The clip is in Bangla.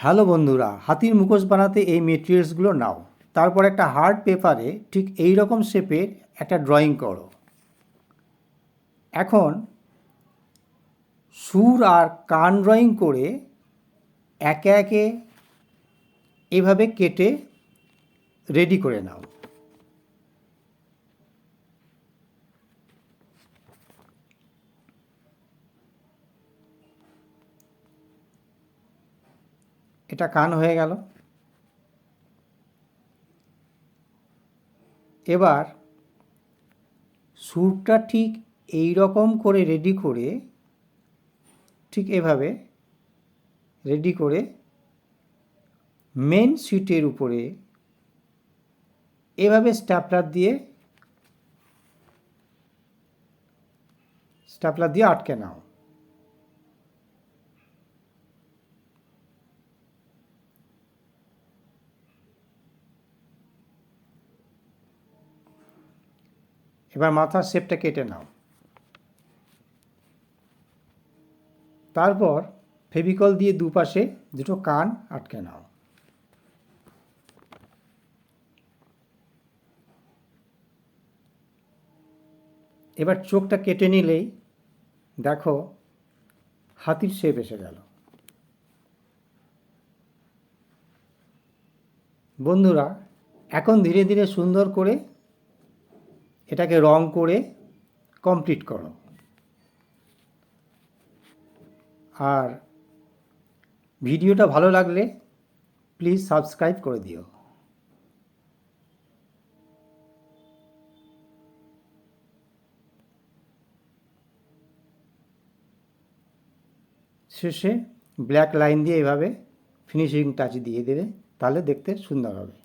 হ্যালো বন্ধুরা, হাতির মুখোশ বানাতে এই মেটেরিয়ালসগুলো নাও। তারপর একটা হার্ড পেপারে ঠিক এই রকম শেপের একটা ড্রয়িং করো। এখন সুর আর কান ড্রয়িং করে একে একে এভাবে কেটে রেডি করে নাও। এটা কান হয়ে গেল। এবার সুরটা ঠিক এই রকম করে রেডি করে, ঠিক এভাবে রেডি করে মেন শিটের উপরে এভাবে স্ট্যাপলার দিয়ে আটকে নাও। এবার মাথার শেপটা কেটে নাও। তারপর ফেভিকল দিয়ে দুপাশে দুটো কান আটকে নাও। এবার চোখটা কেটে নিলেই দেখো হাতির শেপ এসে গেল। বন্ধুরা, এখন ধীরে ধীরে সুন্দর করে এটাকে রং করে কমপ্লিট করো। আর ভিডিওটা ভালো লাগলে প্লিজ সাবস্ক্রাইব করে দিও। শেষে ব্ল্যাক লাইন দিয়ে এভাবে ফিনিশিং টাচ দিয়ে দেবে, তাহলে দেখতে সুন্দর হবে।